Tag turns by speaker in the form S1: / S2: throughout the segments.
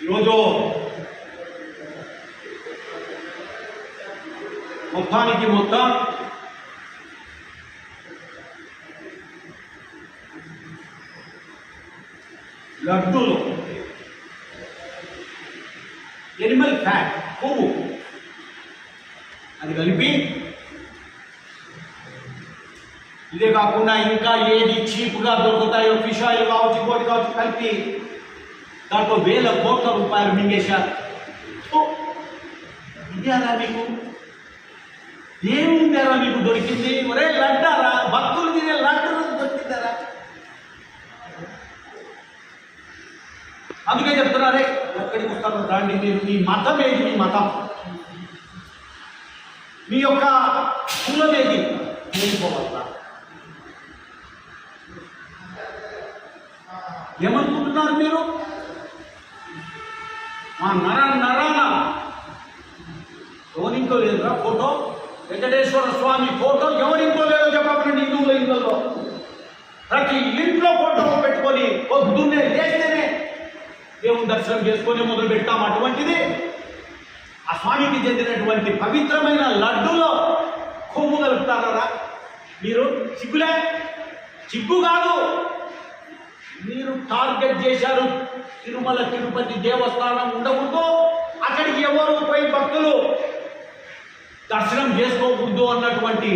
S1: ఈరోజు మొత్తం లడ్డూలు ఎనిమల్ ఫ్యాట్ కొవ్వు అది కలిపి ఇదే కాకుండా ఇంకా ఏది చీప్గా దొరుకుతాయో ఫిష్ ఆయిల్ కావచ్చు ఇంకోటి కావచ్చు కలిపి దాంట్లో వేల కోట్ల రూపాయలు మింగేశారు. ఇదేరా మీకు ఏముందారా మీకు దొరికింది? ఒరే లడ్డారా, భక్తులు తినే లడ్డూలు దొరికిందారా? అందుకే చెప్తున్నారే ఎక్కడికి వస్తారో రాండి, మీరు మీ మతం ఏది, మీ మతం మీ యొక్క కులం ఏది నేర్చుకోవాలా? ఏమనుకుంటున్నారు మీరు? మా నరాన ఎవరింకో లేదురా ఫోటో, వెంకటేశ్వర స్వామి ఫోటో ఎవరింకో లేదో చెప్పకండి. హిందువుల ఇళ్ళల్లో ప్రతి ఇంట్లో ఫోటో పెట్టుకొని పొద్దున్నే లేస్తేనే దేవుని దర్శనం చేసుకొని మొదలు పెట్టాం. అటువంటిది ఆ స్వామికి చెందినటువంటి పవిత్రమైన లడ్డూలో కొవ్వు కలుపుతారా మీరు? సిగ్గులే, సిగ్గు కాదు. మీరు టార్గెట్ చేశారు. తిరుమల తిరుపతి దేవస్థానం ఉండకూడదు, అక్కడికి ఎవరు పోయి భక్తులు దర్శనం చేసుకోకూడదు అన్నటువంటి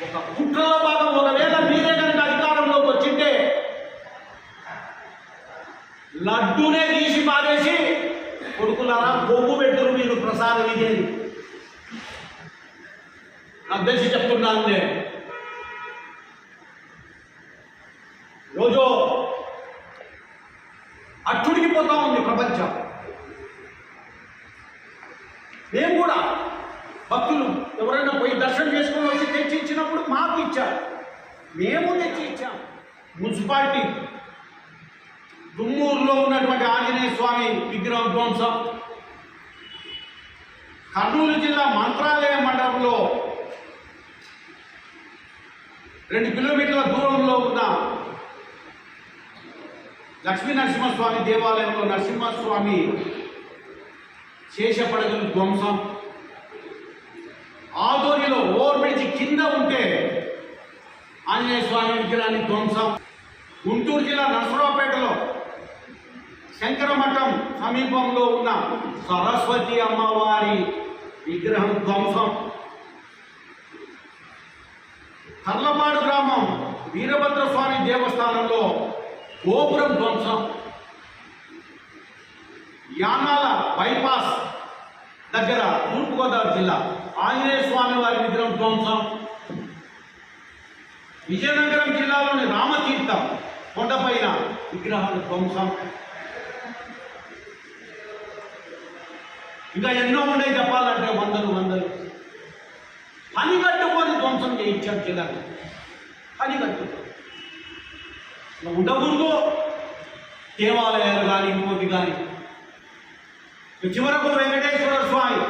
S1: ఒక కుట్రలో భాగం. ఒకవేళ మీరే కనుక అధికారంలోకి వచ్చింటే లడ్డూనే తీసి పారేసి కొడుకులారా కొవ్వు పెట్టురు మీరు ప్రసాదం ఇదేది నాకు తెలిసి చెప్తున్నాను నేను. రోజు అట్టుడికిపోతా ఉంది ప్రపంచం. మేము కూడా భక్తులు ఎవరైనా పోయి దర్శనం చేసుకొని వచ్చి తెచ్చి ఇచ్చినప్పుడు మాకు ఇచ్చారు, మేము తెచ్చి ఇచ్చాం. మున్సిపాలిటీ దుమ్మూరులో ఉన్నటువంటి ఆంజనేయ స్వామి విగ్రహం ధ్వంసం, కర్నూలు జిల్లా మంత్రాలయ మండలంలో 2 కిలోమీటర్ల దూరంలో ఉన్న లక్ష్మీ నరసింహస్వామి దేవాలయంలో నరసింహస్వామి శేషపడగలు ధ్వంసం, ఆదోనిలో ఓవర్ బ్రిడ్జి కింద ఉంటే ఆంజనేయ స్వామి విగ్రహాన్ని ధ్వంసం, గుంటూరు జిల్లా నరసరావుపేటలో శంకరమఠం సమీపంలో ఉన్న సరస్వతి అమ్మవారి విగ్రహం ధ్వంసం, కర్లపాడు గ్రామం వీరభద్రస్వామి దేవస్థానంలో గోపురం ధ్వంసం, యానాల బైపాస్ దగ్గర తూర్పుగోదావరి జిల్లా ఆంజనేయ స్వామి వారి విగ్రహం ధ్వంసం, విజయనగరం జిల్లాలోని రామతీర్థం కొండపైన విగ్రహాలు ధ్వంసం, ఇంకా ఎన్నో ఉన్నాయి చెప్పాలంటే వందలు. పని కట్టుకొని ధ్వంసం చేయించారు జిల్లాకు. పని కట్టుకొని ఉండకూడదు దేవాలయాలు కానీ ఇంకోటి కానీ. చివరకు వెంకటేశ్వర స్వామి